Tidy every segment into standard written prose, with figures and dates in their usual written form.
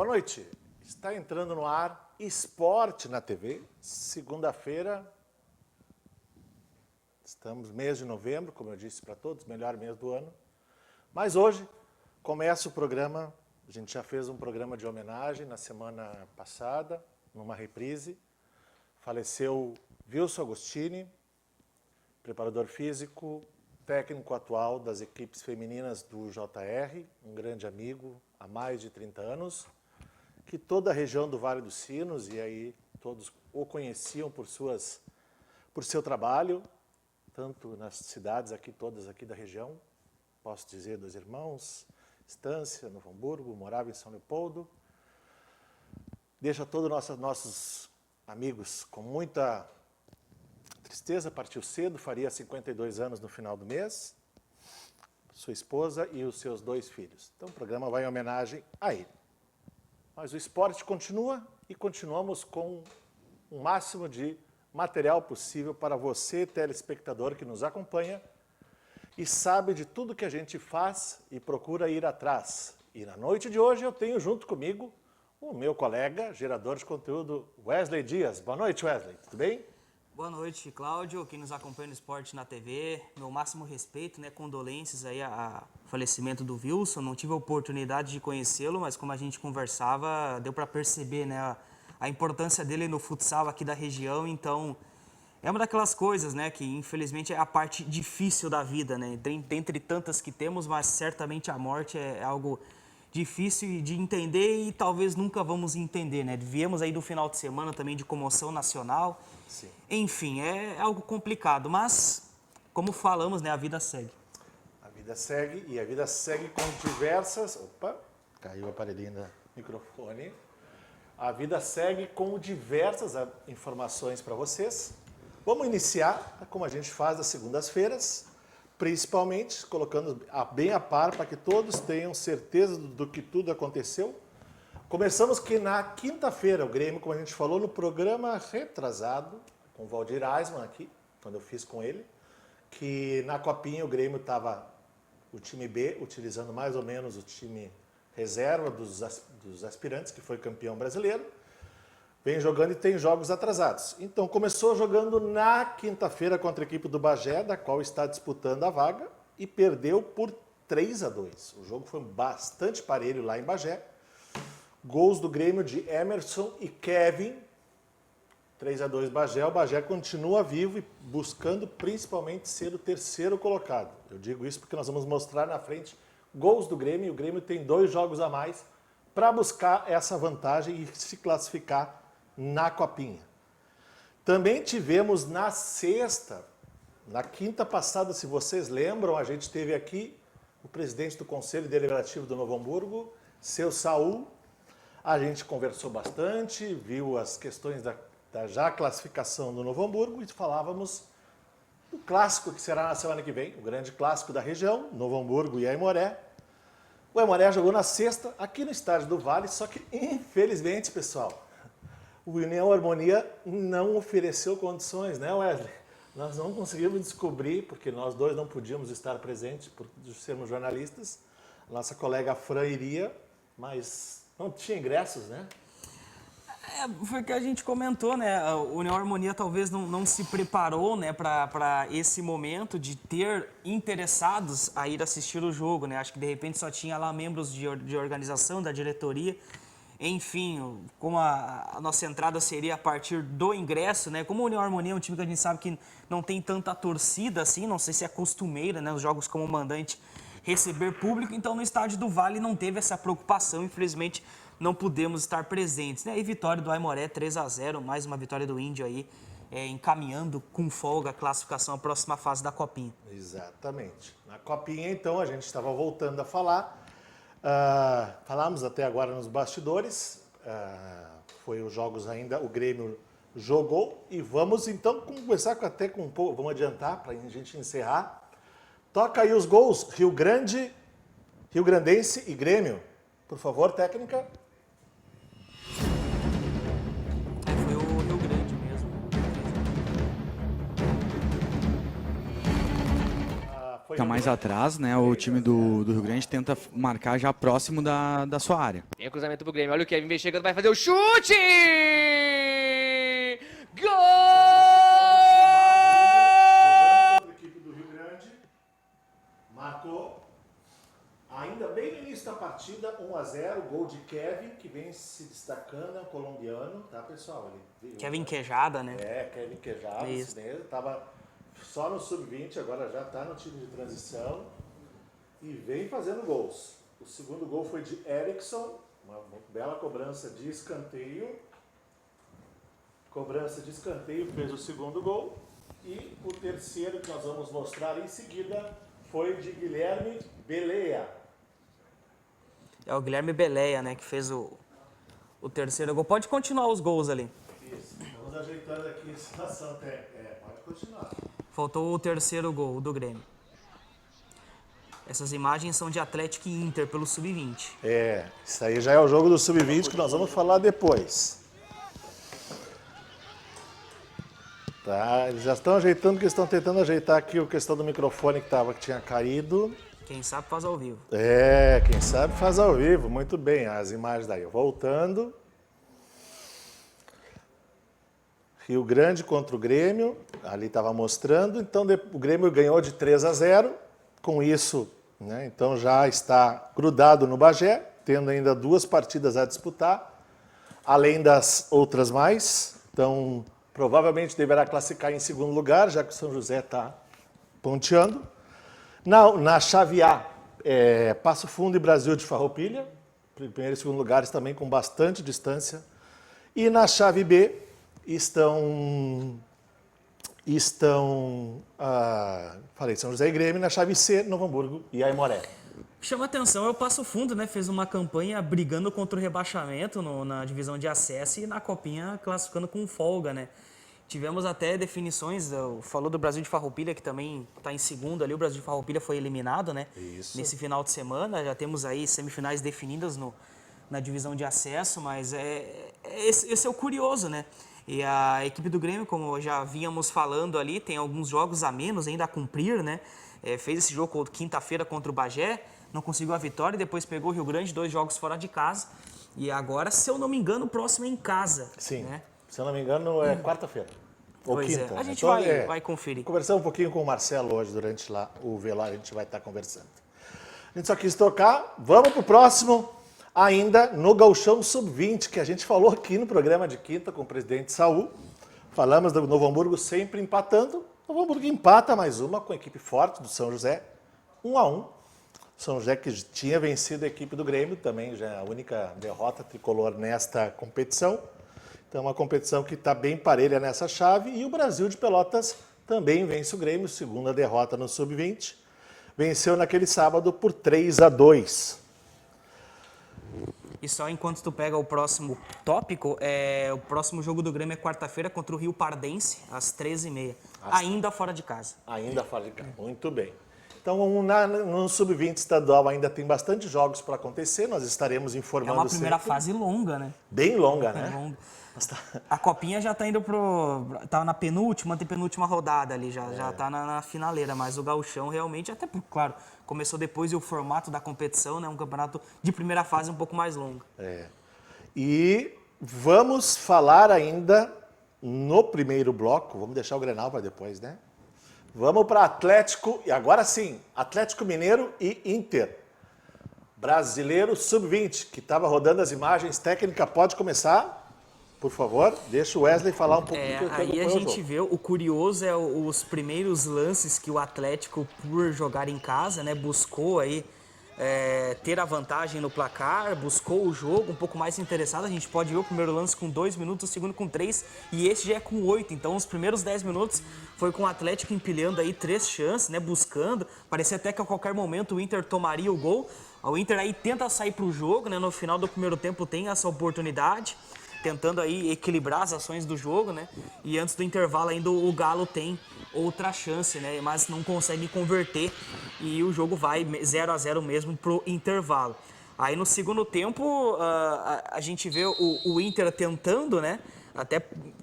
Boa noite. Está entrando no ar Esporte na TV, segunda-feira. Estamos no mês de novembro, como eu disse para todos, melhor mês do ano. Mas hoje começa o programa, a gente já fez um programa de homenagem na semana passada, numa reprise. Faleceu Wilson Agostini, preparador físico, técnico atual das equipes femininas do JR, um grande amigo há mais de 30 anos, que toda a região do Vale dos Sinos, e aí todos o conheciam por seu trabalho, tanto nas cidades aqui, todas aqui da região, posso dizer Dois Irmãos, Estância, Novo Hamburgo, morava em São Leopoldo. Deixa todos nossos amigos com muita tristeza, partiu cedo, faria 52 anos no final do mês, sua esposa e os seus 2 filhos. Então o programa vai em homenagem a ele. Mas o esporte continua e continuamos com o máximo de material possível para você, telespectador que nos acompanha e sabe de tudo que a gente faz e procura ir atrás. E na noite de hoje eu tenho junto comigo o meu colega, gerador de conteúdo, Wesley Dias. Boa noite, Wesley. Tudo bem? Boa noite, Cláudio, quem nos acompanha no Esporte na TV. Meu máximo respeito, condolências aí ao falecimento do Wilson. Não tive a oportunidade de conhecê-lo, mas como a gente conversava, deu para perceber, a importância dele no futsal aqui da região. Então, é uma daquelas coisas, que infelizmente é a parte difícil da vida, dentre tantas que temos, mas certamente a morte é algo difícil de entender e talvez nunca vamos entender, Viemos aí do final de semana também de comoção nacional. Sim. Enfim, é algo complicado, mas como falamos, a vida segue. A vida segue e a vida segue com diversas... Opa, caiu o aparelhinho do microfone. A vida segue com diversas informações para vocês. Vamos iniciar, como a gente faz às segundas-feiras, principalmente colocando bem a par para que todos tenham certeza do que tudo aconteceu. Começamos que na quinta-feira, o Grêmio, como a gente falou no programa retrasado, com o Valdir Aisman aqui, quando eu fiz com ele, que na Copinha o Grêmio estava, o time B, utilizando mais ou menos o time reserva dos aspirantes, que foi campeão brasileiro, vem jogando e tem jogos atrasados. Então começou jogando na quinta-feira contra a equipe do Bagé, da qual está disputando a vaga, e perdeu por 3-2. O jogo foi bastante parelho lá em Bagé. Gols do Grêmio de Emerson e Kevin, 3-2 Bagé. O Bagé continua vivo e buscando principalmente ser o terceiro colocado. Eu digo isso porque nós vamos mostrar na frente gols do Grêmio, e o Grêmio tem 2 jogos a mais para buscar essa vantagem e se classificar na Copinha. Também tivemos na sexta, na quinta passada, se vocês lembram, a gente teve aqui o presidente do Conselho Deliberativo do Novo Hamburgo, seu Saul. A gente conversou bastante, viu as questões da já classificação do Novo Hamburgo e falávamos do clássico que será na semana que vem, o grande clássico da região, Novo Hamburgo e Aimoré. O Aimoré jogou na sexta, aqui no estádio do Vale, só que infelizmente, pessoal, o União Harmonia não ofereceu condições, Wesley? Nós não conseguimos descobrir, porque nós dois não podíamos estar presentes por sermos jornalistas. Nossa colega Fran iria, mas não tinha ingressos, Foi o que a gente comentou, A União Harmonia talvez não se preparou, para esse momento de ter interessados a ir assistir o jogo, Acho que de repente só tinha lá membros de organização, da diretoria. Enfim, como a nossa entrada seria a partir do ingresso, Como a União Harmonia é um time que a gente sabe que não tem tanta torcida assim, não sei se é costumeira, os jogos como mandante receber público, então no estádio do Vale não teve essa preocupação, infelizmente não pudemos estar presentes, E vitória do Aimoré 3-0, mais uma vitória do Índio aí, encaminhando com folga a classificação à próxima fase da Copinha. Exatamente. Na Copinha, então, a gente estava voltando a falar. Falamos até agora nos bastidores, foi os jogos ainda, o Grêmio jogou e vamos então conversar até com um pouco, vamos adiantar para a gente encerrar. Toca aí os gols, Rio Grande, Rio Grandense e Grêmio. Por favor, técnica. Foi o Rio Grande mesmo. tá mais atrás, né? O time do Rio Grande tenta marcar já próximo da sua área. Tem o cruzamento pro Grêmio. Olha o Kevin vem chegando, vai fazer o chute! Gol! A equipe do Rio Grande marcou, ainda bem no início da partida, 1-0, gol de Kevin, que vem se destacando, é um colombiano, tá, pessoal? Ele Kevin Queijada, né? Kevin Queijada, Isso. mesmo, tava só no sub-20, agora já tá no time de transição e vem fazendo gols. O segundo gol foi de Erickson, uma bela cobrança de escanteio. Cobrança de escanteio fez o segundo gol. E o terceiro que nós vamos mostrar em seguida foi de Guilherme Beleia. É o Guilherme Beleia, né, que fez o terceiro gol. Pode continuar os gols ali. Isso, estamos ajeitando aqui a situação técnica. Pode continuar. Faltou o terceiro gol do Grêmio. Essas imagens são de Atlético e Inter pelo Sub-20. Isso aí já é o jogo do Sub-20 que nós vamos falar depois. Tá, eles já estão ajeitando, porque estão tentando ajeitar aqui a questão do microfone que tinha caído. Quem sabe faz ao vivo. Quem sabe faz ao vivo. Muito bem, as imagens daí. Voltando. Rio Grande contra o Grêmio, ali estava mostrando. Então o Grêmio ganhou de 3-0. Com isso, né, então já está grudado no Bagé, tendo ainda 2 partidas a disputar, além das outras mais. Então, provavelmente deverá classificar em segundo lugar, já que o São José está ponteando. Na chave A, Passo Fundo e Brasil de Farroupilha, primeiro e segundo lugares também com bastante distância. E na chave B falei São José e Grêmio, na chave C, Novo Hamburgo e Aimoré. Chama atenção é o Passo Fundo, né? Fez uma campanha brigando contra o rebaixamento na divisão de acesso e na Copinha classificando com folga, né? Tivemos até definições, falou do Brasil de Farroupilha, que também está em segundo ali, o Brasil de Farroupilha foi eliminado, né? Isso. Nesse final de semana, já temos aí semifinais definidas na divisão de acesso, mas esse é o curioso, né? E a equipe do Grêmio, como já vínhamos falando ali, tem alguns jogos a menos ainda a cumprir, né? Fez esse jogo quinta-feira contra o Bagé, não conseguiu a vitória, depois pegou o Rio Grande, 2 jogos fora de casa. E agora, se eu não me engano, o próximo é em casa. Sim, né? se eu não me engano é quarta-feira. Ou Pois quinta. é, a gente Então, vai conferir. Conversar um pouquinho com o Marcelo hoje, durante lá o velório, a gente vai estar conversando. A gente só quis tocar, vamos pro próximo, ainda no Gauchão Sub-20, que a gente falou aqui no programa de quinta com o presidente Saul. Falamos do Novo Hamburgo sempre empatando. O Novo Hamburgo empata mais uma com a equipe forte do São José, 1-1. São José que tinha vencido a equipe do Grêmio, também já é a única derrota tricolor nesta competição. Então, uma competição que está bem parelha nessa chave. E o Brasil de Pelotas também vence o Grêmio, segunda derrota no Sub-20. Venceu naquele sábado por 3-2. E só enquanto tu pega o próximo tópico, o próximo jogo do Grêmio é quarta-feira contra o Rio Pardense, às 13h30. Ainda fora de casa. Ainda fora de casa, muito bem. Então, no Sub-20 estadual ainda tem bastante jogos para acontecer, nós estaremos informando É uma primeira sempre. fase longa, né? Bem longa, né? Longa. A Copinha já tá indo tá na penúltima, antepenúltima rodada ali, já tá na finaleira, mas o Gauchão realmente, até porque, claro, começou depois e o formato da competição, né? Um campeonato de primeira fase um pouco mais longo. E vamos falar ainda no primeiro bloco, vamos deixar o Grenal para depois, né? Vamos para Atlético, e agora sim, Atlético Mineiro e Inter. Brasileiro Sub-20, que estava rodando as imagens. Técnica, pode começar? Por favor, deixa o Wesley falar um pouquinho. Aí a gente vê, o curioso é os primeiros lances que o Atlético, por jogar em casa, né, buscou aí ter a vantagem no placar, buscou o jogo um pouco mais interessado. A gente pode ver o primeiro lance com 2 minutos, o segundo com 3 e esse já é com 8. Então os primeiros 10 minutos foi com o Atlético empilhando aí 3 chances, né, buscando. Parecia até que a qualquer momento o Inter tomaria o gol. O Inter aí tenta sair para o jogo, né, no final do primeiro tempo tem essa oportunidade, tentando aí equilibrar as ações do jogo, né? E antes do intervalo ainda o Galo tem outra chance, né? Mas não consegue converter e o jogo vai 0-0 mesmo pro intervalo. Aí no segundo tempo a gente vê o Inter tentando, né? Até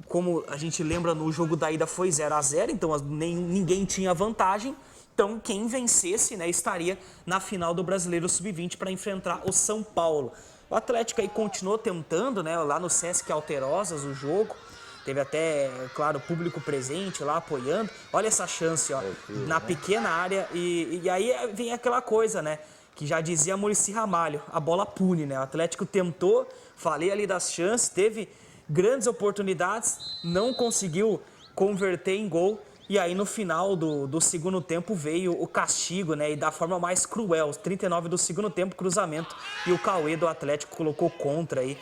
como a gente lembra no jogo da ida foi 0-0, então ninguém tinha vantagem. Então, quem vencesse, né, estaria na final do Brasileiro Sub-20 para enfrentar o São Paulo. O Atlético aí continuou tentando, né, lá no Sesc Alterosas, o jogo. Teve até, claro, público presente lá apoiando. Olha essa chance, ó, na pequena área. E aí vem aquela coisa, né, que já dizia Muricy Ramalho, a bola pune, né? O Atlético tentou, falei ali das chances, teve grandes oportunidades, não conseguiu converter em gol. E aí no final do segundo tempo veio o castigo, né? E da forma mais cruel, os 39 do segundo tempo, cruzamento. E o Cauê do Atlético colocou contra aí.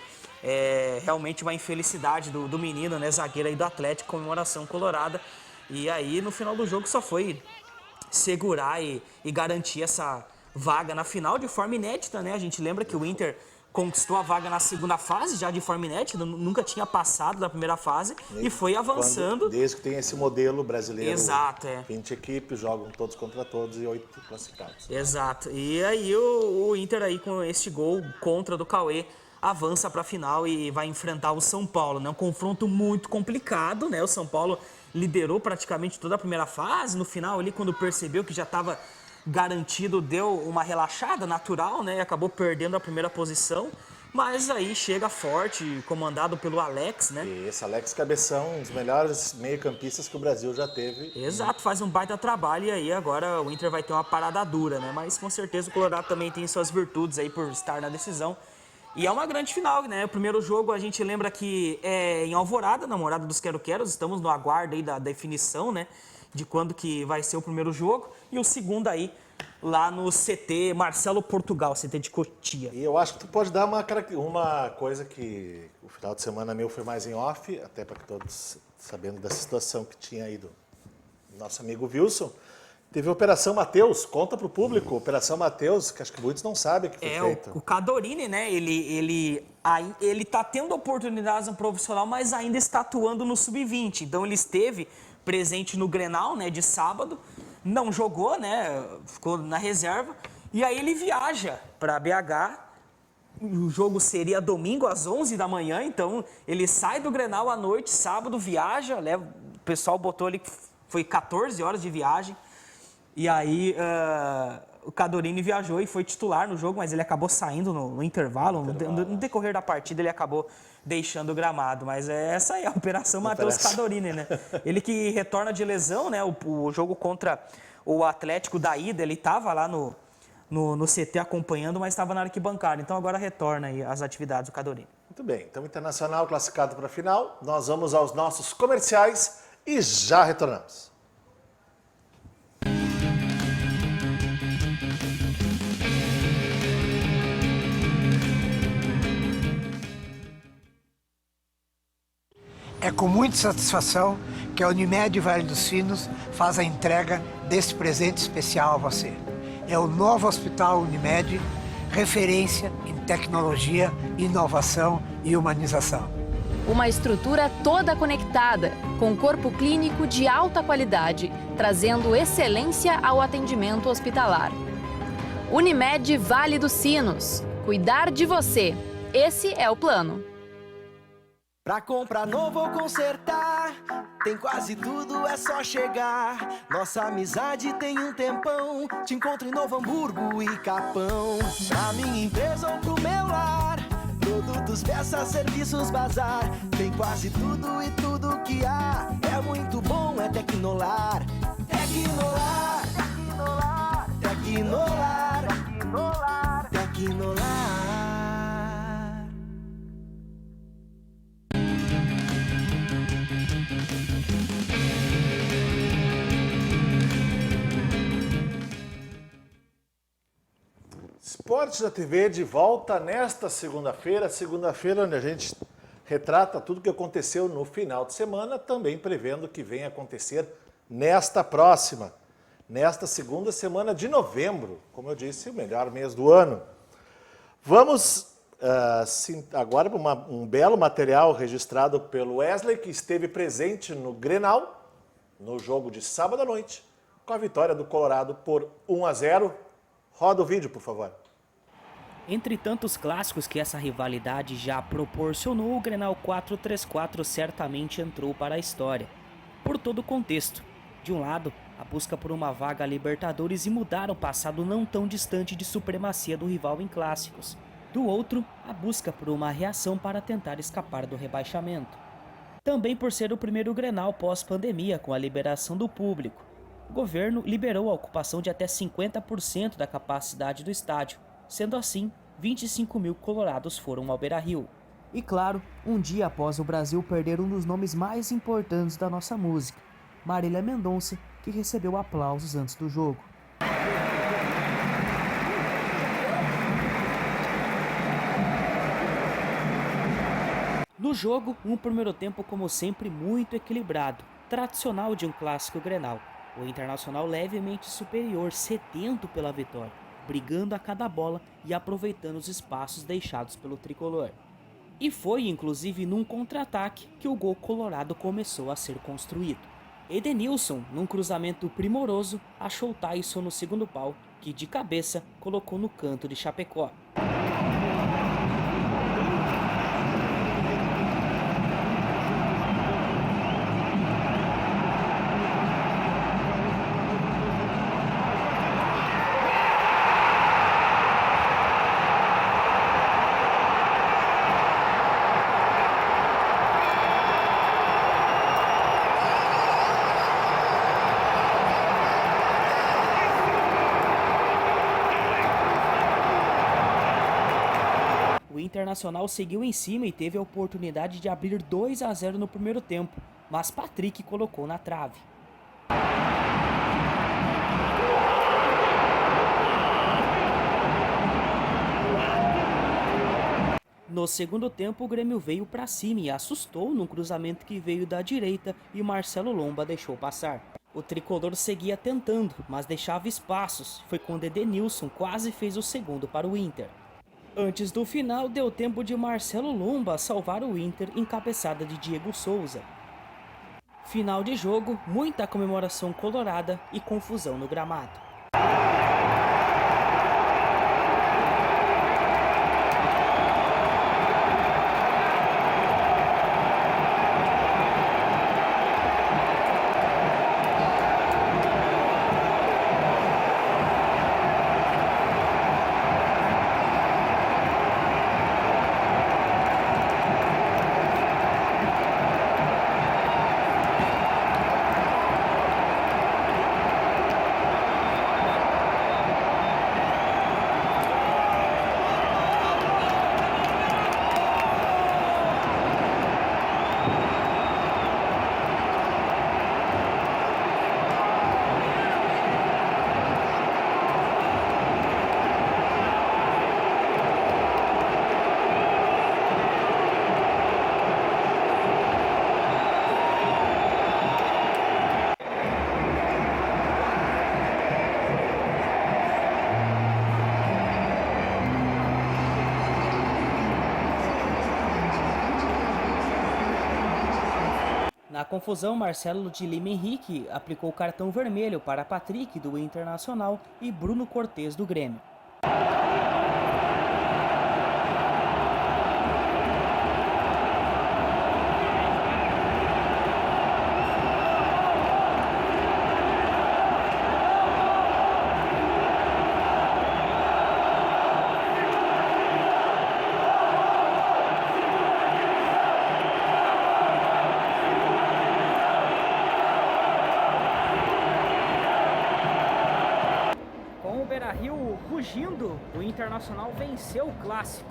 Realmente uma infelicidade do menino, né, zagueiro aí do Atlético, comemoração colorada. E aí no final do jogo só foi segurar e garantir essa vaga na final de forma inédita, né? A gente lembra que o Inter conquistou a vaga na segunda fase já de forma inédita, nunca tinha passado da primeira fase e foi avançando. Desde que tem esse modelo brasileiro. Exato, 20 equipes, jogam todos contra todos e 8 classificados. Exato. E aí o Inter aí com este gol contra do Cauê avança para a final e vai enfrentar o São Paulo, né? Um confronto muito complicado, né? O São Paulo liderou praticamente toda a primeira fase, no final ali quando percebeu que já estava garantido, deu uma relaxada natural, né? E acabou perdendo a primeira posição, mas aí chega forte, comandado pelo Alex, né? E esse Alex Cabeção, um dos melhores meio-campistas que o Brasil já teve. Exato, faz um baita trabalho e aí agora o Inter vai ter uma parada dura, né? Mas com certeza o Colorado também tem suas virtudes aí por estar na decisão. E é uma grande final, né? O primeiro jogo a gente lembra que é em Alvorada, na Morada dos Quero-Queros. Estamos no aguardo aí da definição, né? De quando que vai ser o primeiro jogo. E o segundo aí lá no CT Marcelo Portugal, CT de Cotia. E eu acho que tu pode dar uma coisa que o final de semana meu foi mais em off, até para que todos sabendo da situação que tinha aí do nosso amigo Wilson. Teve a Operação Mateus, conta pro público, Operação Mateus, que acho que muitos não sabem o que foi feito. O Cadorini, né, ele tá tendo oportunidades no profissional, mas ainda está atuando no Sub-20. Então ele esteve presente no Grenal, né, de sábado, não jogou, né, ficou na reserva, e aí ele viaja para BH. O jogo seria domingo às 11 da manhã, então ele sai do Grenal à noite, sábado, viaja, o pessoal botou ali que foi 14 horas de viagem. E aí o Cadorini viajou e foi titular no jogo, mas ele acabou saindo no intervalo. No decorrer da partida ele acabou deixando o gramado. Mas essa aí é a Operação Mateus Cadorini, né? Ele que retorna de lesão, né? O jogo contra o Atlético da ida, ele estava lá no CT acompanhando, mas estava na arquibancada. Então agora retorna aí às atividades do Cadorini. Muito bem, então Internacional classificado para a final. Nós vamos aos nossos comerciais e já retornamos. É com muita satisfação que a Unimed Vale dos Sinos faz a entrega desse presente especial a você. É o novo Hospital Unimed, referência em tecnologia, inovação e humanização. Uma estrutura toda conectada, com corpo clínico de alta qualidade, trazendo excelência ao atendimento hospitalar. Unimed Vale dos Sinos. Cuidar de você. Esse é o plano. Pra comprar novo ou consertar, tem quase tudo, é só chegar. Nossa amizade tem um tempão, te encontro em Novo Hamburgo e Capão. Pra minha empresa ou pro meu lar, produtos, peças, serviços, bazar. Tem quase tudo e tudo que há, é muito bom, é Tecnolar. Tecnolar, Tecnolar, Tecnolar, Tecnolar. Esportes da TV de volta nesta segunda-feira, onde a gente retrata tudo o que aconteceu no final de semana, também prevendo o que vem acontecer nesta segunda semana de novembro, como eu disse, o melhor mês do ano. Vamos agora para um belo material registrado pelo Wesley, que esteve presente no Grenal, no jogo de sábado à noite, com a vitória do Colorado por 1-0. Roda o vídeo, por favor. Entre tantos clássicos que essa rivalidade já proporcionou, o Grenal 4-3-4 certamente entrou para a história. Por todo o contexto, De um lado, a busca por uma vaga a Libertadores e mudar um passado não tão distante de supremacia do rival em clássicos. Do outro, a busca por uma reação para tentar escapar do rebaixamento. Também por ser o primeiro Grenal pós-pandemia com a liberação do público. O governo liberou a ocupação de até 50% da capacidade do estádio. Sendo assim, 25 mil colorados foram ao Beira-Rio. E claro, um dia após o Brasil perder um dos nomes mais importantes da nossa música, Marília Mendonça, que recebeu aplausos antes do jogo. No jogo, um primeiro tempo como sempre muito equilibrado, tradicional de um clássico Grenal. O Internacional levemente superior, sedento pela vitória, brigando a cada bola e aproveitando os espaços deixados pelo tricolor. E foi inclusive num contra-ataque que o gol colorado começou a ser construído. Edenilson, num cruzamento primoroso, achou Tyson no segundo pau, que de cabeça colocou no canto de Chapecó. O Internacional seguiu em cima e teve a oportunidade de abrir 2-0 no primeiro tempo, mas Patrick colocou na trave. No segundo tempo, o Grêmio veio para cima e assustou num cruzamento que veio da direita e Marcelo Lomba deixou passar. O tricolor seguia tentando, mas deixava espaços. Foi quando Edenilson quase fez o segundo para o Inter. Antes do final, deu tempo de Marcelo Lomba salvar o Inter em cabeçada de Diego Souza. Final de jogo, muita comemoração colorada e confusão no gramado. Na confusão, Marcelo de Lima Henrique aplicou cartão vermelho para Patrick do Internacional e Bruno Cortez do Grêmio. Beira-Rio rugindo, o Internacional venceu o clássico.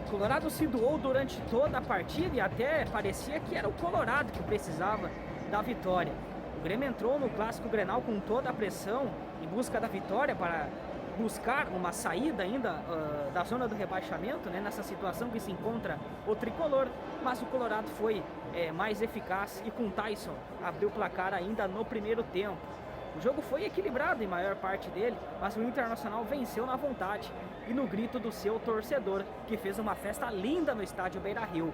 O Colorado se doou durante toda a partida e até parecia que era o Colorado que precisava da vitória. O Grêmio entrou no clássico Grenal com toda a pressão em busca da vitória para buscar uma saída ainda da zona do rebaixamento, né, nessa situação que se encontra o tricolor, mas o Colorado foi mais eficaz e com Tyson abriu o placar ainda no primeiro tempo. O jogo foi equilibrado em maior parte dele, mas o Internacional venceu na vontade e no grito do seu torcedor, que fez uma festa linda no estádio Beira-Rio.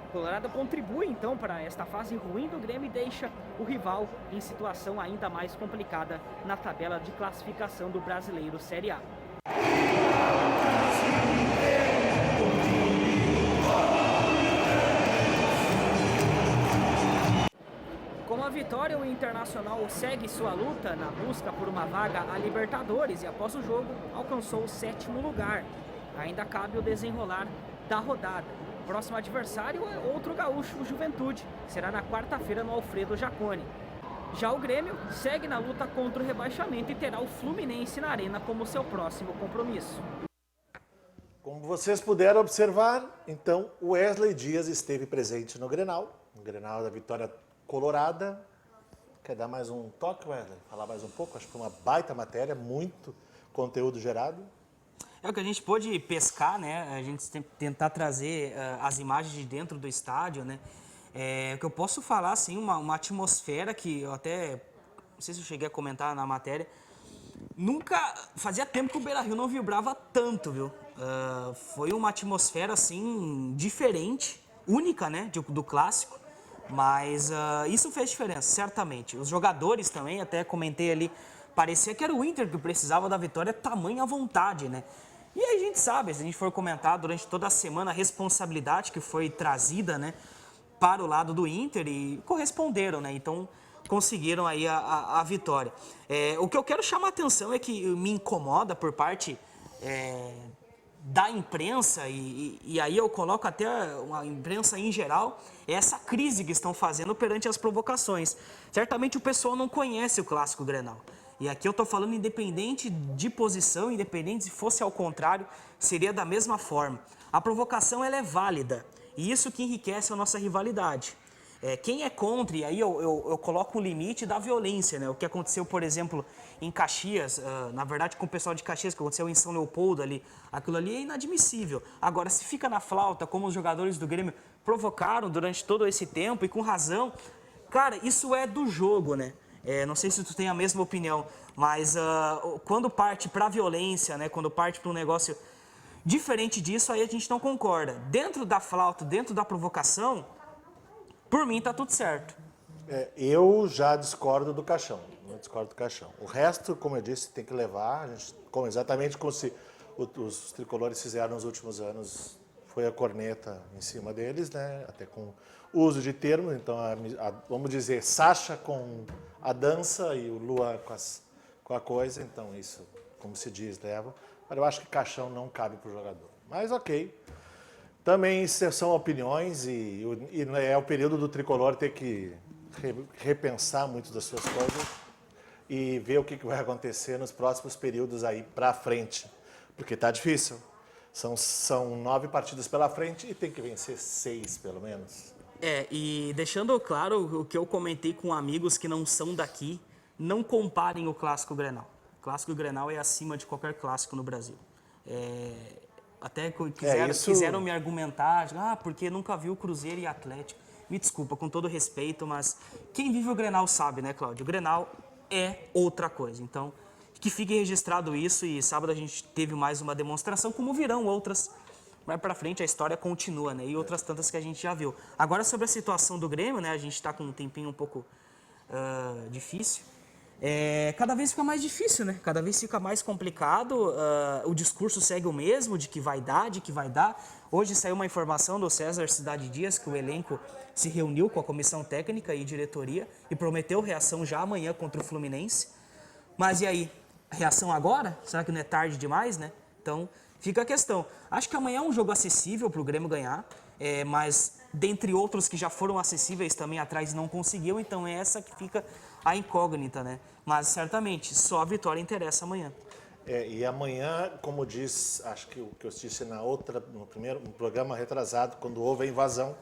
O Colorado contribui então para esta fase ruim do Grêmio e deixa o rival em situação ainda mais complicada na tabela de classificação do Brasileiro Série A. O Com a vitória, o Internacional segue sua luta na busca por uma vaga a Libertadores e após o jogo alcançou o 7º lugar. Ainda cabe o desenrolar da rodada. O próximo adversário é outro gaúcho, o Juventude. Será na quarta-feira no Alfredo Jaconi. Já o Grêmio segue na luta contra o rebaixamento e terá o Fluminense na Arena como seu próximo compromisso. Como vocês puderam observar, então o Wesley Dias esteve presente no Grenal da vitória colorada. Quer dar mais um toque, Wesley? Falar mais um pouco? Acho que foi uma baita matéria, muito conteúdo gerado. É o que a gente pôde pescar, né? A gente tentar trazer as imagens de dentro do estádio, né? O que eu posso falar, assim, uma atmosfera que eu até, não sei se eu cheguei a comentar na matéria, fazia tempo que o Beira-Rio não vibrava tanto, viu? Foi uma atmosfera, assim, diferente, única, né, do clássico, mas isso fez diferença, certamente. Os jogadores também, até comentei ali, parecia que era o Inter que precisava da vitória, tamanha vontade, né? E aí a gente sabe, se a gente for comentar durante toda a semana, a responsabilidade que foi trazida, né, para o lado do Inter e corresponderam, né? Então conseguiram aí a vitória. O que eu quero chamar a atenção é que me incomoda por parte da imprensa, e aí eu coloco até a imprensa em geral, é essa crise que estão fazendo perante as provocações. Certamente o pessoal não conhece o Clássico Grenal. E aqui eu estou falando independente de posição, independente se fosse ao contrário, seria da mesma forma. A provocação ela é válida, e isso que enriquece a nossa rivalidade. Quem é contra, e aí eu coloco o limite da violência, né? O que aconteceu, por exemplo, em Caxias, na verdade com o pessoal de Caxias, que aconteceu em São Leopoldo ali, aquilo ali é inadmissível. Agora, se fica na flauta, como os jogadores do Grêmio provocaram durante todo esse tempo, e com razão, cara, isso é do jogo, né? Não sei se tu tem a mesma opinião, mas quando parte para a violência, né? Quando parte para um negócio diferente disso, aí a gente não concorda. Dentro da flauta, dentro da provocação, por mim tá tudo certo. Eu já discordo do Caixão. Eu discordo do Caixão. O resto, como eu disse, tem que levar, exatamente como se os tricolores fizeram nos últimos anos, foi a corneta em cima deles, né? Até com uso de termos. Então, vamos dizer, Sacha com a dança e o Luan com a coisa. Então, isso, como se diz, leva. Mas eu acho que Caixão não cabe para o jogador. Mas ok. Também são opiniões e é o período do tricolor ter que repensar muito das suas coisas e ver o que vai acontecer nos próximos períodos aí para frente. Porque tá difícil. São 9 partidas pela frente e tem que vencer 6, pelo menos. E deixando claro o que eu comentei com amigos que não são daqui, não comparem o Clássico Grenal. O Clássico Grenal é acima de qualquer clássico no Brasil. Até quiseram me argumentar, porque nunca viu Cruzeiro e Atlético. Me desculpa, com todo respeito, mas quem vive o Grenal sabe, né, Cláudio? O Grenal é outra coisa. Então, que fique registrado isso, e sábado a gente teve mais uma demonstração, como virão outras. Mais pra frente a história continua, né? E outras tantas que a gente já viu. Agora, sobre a situação do Grêmio, né? A gente tá com um tempinho um pouco difícil. Cada vez fica mais difícil, né? Cada vez fica mais complicado. O discurso segue o mesmo, de que vai dar. Hoje saiu uma informação do César Cidade Dias que o elenco se reuniu com a comissão técnica e diretoria e prometeu reação já amanhã contra o Fluminense. Mas e aí? Reação agora? Será que não é tarde demais, né? Então, fica a questão. Acho que amanhã é um jogo acessível para o Grêmio ganhar, mas dentre outros que já foram acessíveis também atrás não conseguiu, então é essa que fica a incógnita, né? Mas certamente só a vitória interessa amanhã. E amanhã, como diz, acho que o que eu disse no primeiro programa retrasado, quando houve a invasão,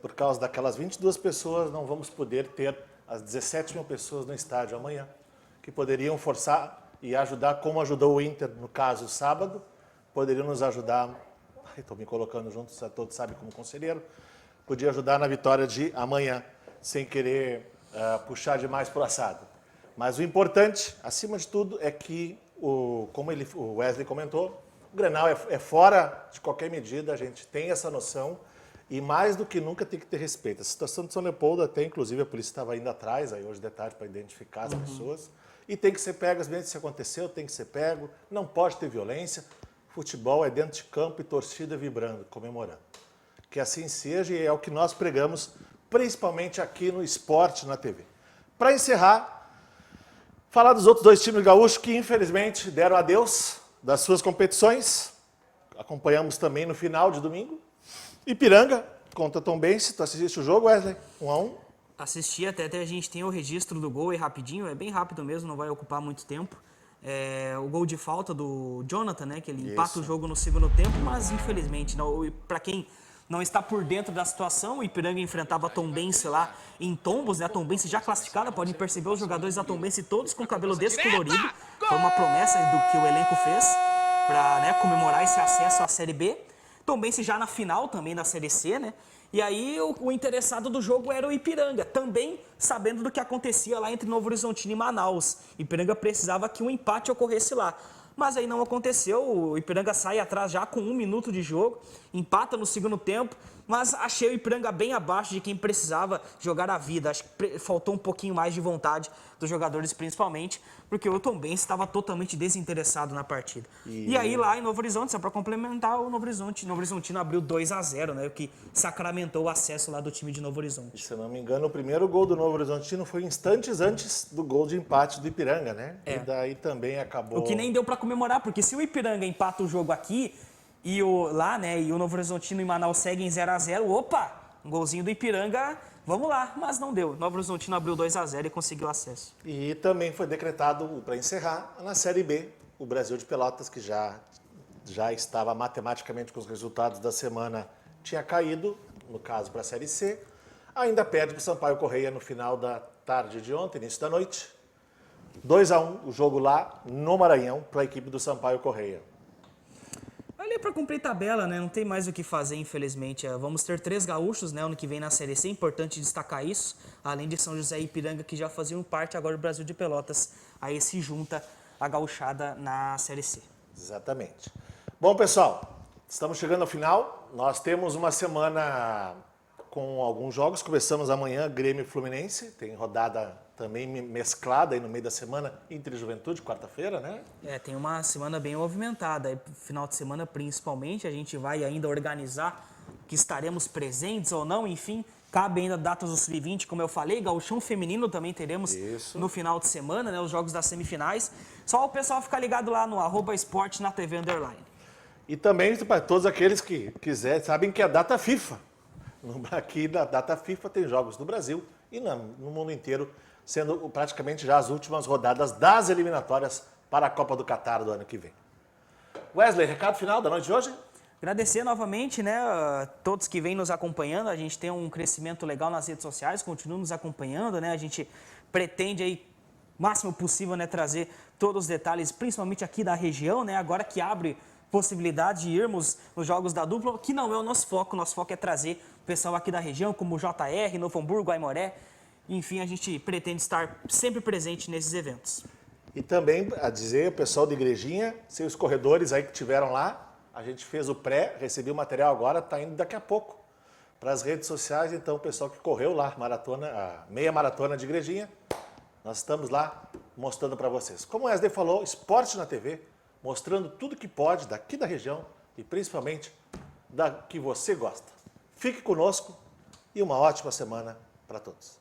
por causa daquelas 22 pessoas, não vamos poder ter as 17 mil pessoas no estádio amanhã, que poderiam forçar e ajudar, como ajudou o Inter, no caso, sábado, poderiam nos ajudar, estou me colocando junto, todos sabem como conselheiro, podia ajudar na vitória de amanhã, sem querer puxar demais para o assado. Mas o importante, acima de tudo, é que, como o Wesley comentou, o Grenal é fora de qualquer medida, a gente tem essa noção, e mais do que nunca tem que ter respeito. A situação de São Leopoldo, até inclusive a polícia estava indo atrás, aí hoje de tarde, para identificar as pessoas, e tem que ser pego, às vezes se aconteceu, tem que ser pego, não pode ter violência. Futebol é dentro de campo e torcida vibrando, comemorando. Que assim seja, e é o que nós pregamos principalmente aqui no Esporte na TV. Para encerrar, falar dos outros 2 times gaúchos que infelizmente deram adeus das suas competições. Acompanhamos também no final de domingo. Ipiranga contra Tombense. Tu assististe o jogo, Wesley? 1-1. Assisti, até a gente tem o registro do gol aí rapidinho, é bem rápido mesmo, não vai ocupar muito tempo. O gol de falta do Jonathan, né, que ele empata o jogo no segundo tempo, mas infelizmente, para quem não está por dentro da situação, o Ipiranga enfrentava a Tombense lá em Tombos, né, a Tombense já classificada, podem perceber os jogadores da Tombense todos com cabelo descolorido, foi uma promessa do que o elenco fez para, né, comemorar esse acesso à Série B. Tombense já na final também da Série C, né? E aí o interessado do jogo era o Ipiranga, também sabendo do que acontecia lá entre Novo Horizontino e Manaus. Ipiranga precisava que um empate ocorresse lá. Mas aí não aconteceu, o Ipiranga sai atrás já com 1 minuto de jogo, empata no segundo tempo, mas achei o Ipiranga bem abaixo de quem precisava jogar a vida. Acho que faltou um pouquinho mais de vontade dos jogadores principalmente, porque o Tombense estava totalmente desinteressado na partida. E aí lá em Novo Horizonte, só para complementar, o Novo Horizontino abriu 2-0, né, o que sacramentou o acesso lá do time de Novo Horizonte. Se eu não me engano, o primeiro gol do Novo Horizontino foi instantes antes do gol de empate do Ipiranga, né? E daí também acabou... O que nem deu para comemorar, porque se o Ipiranga empata o jogo aqui e o Novo Horizontino e Manaus seguem 0-0, opa, um golzinho do Ipiranga, vamos lá, mas não deu. Novo Horizontino abriu 2-0 e conseguiu acesso. E também foi decretado, para encerrar, na Série B, o Brasil de Pelotas, que já estava matematicamente com os resultados da semana, tinha caído, no caso para a Série C, ainda perde para o Sampaio Correia no final da tarde de ontem, início da noite. 2-1, o jogo lá no Maranhão, para a equipe do Sampaio Correia. Ali para cumprir tabela, né? Não tem mais o que fazer, infelizmente. Vamos ter 3 gaúchos, né? Ano que vem na Série C, é importante destacar isso. Além de São José e Ipiranga, que já faziam parte, agora o Brasil de Pelotas aí se junta a gauchada na Série C. Exatamente. Bom, pessoal, estamos chegando ao final. Nós temos uma semana com alguns jogos. Começamos amanhã, Grêmio e Fluminense. Tem rodada também mesclada aí no meio da semana, Inter e Juventude, quarta-feira, né? Tem uma semana bem movimentada. Final de semana, principalmente, a gente vai ainda organizar que estaremos presentes ou não, enfim. Cabe ainda datas do Sub-20, como eu falei. Gauchão feminino também teremos no final de semana, né? Os jogos das semifinais. Só o pessoal ficar ligado lá no @esporte na TV _. E também para todos aqueles que quiserem, sabem que é a data FIFA. Aqui na data FIFA tem jogos no Brasil e no mundo inteiro, sendo praticamente já as últimas rodadas das eliminatórias para a Copa do Catar do ano que vem. Wesley, recado final da noite de hoje? Agradecer novamente, né, a todos que vêm nos acompanhando. A gente tem um crescimento legal nas redes sociais, continua nos acompanhando, né? A gente pretende aí, o máximo possível, né, trazer todos os detalhes, principalmente aqui da região, né? Agora que abre possibilidade de irmos nos jogos da dupla, que não é o nosso foco é trazer o pessoal aqui da região, como o JR, Novo Hamburgo, Aimoré. Enfim, a gente pretende estar sempre presente nesses eventos. E também a dizer, o pessoal de Igrejinha, seus corredores aí que tiveram lá, a gente fez o pré, recebi o material agora, está indo daqui a pouco para as redes sociais. Então, o pessoal que correu lá, a meia maratona de Igrejinha, nós estamos lá mostrando para vocês. Como o Wesley falou, Esporte na TV, mostrando tudo que pode daqui da região e principalmente da que você gosta. Fique conosco e uma ótima semana para todos.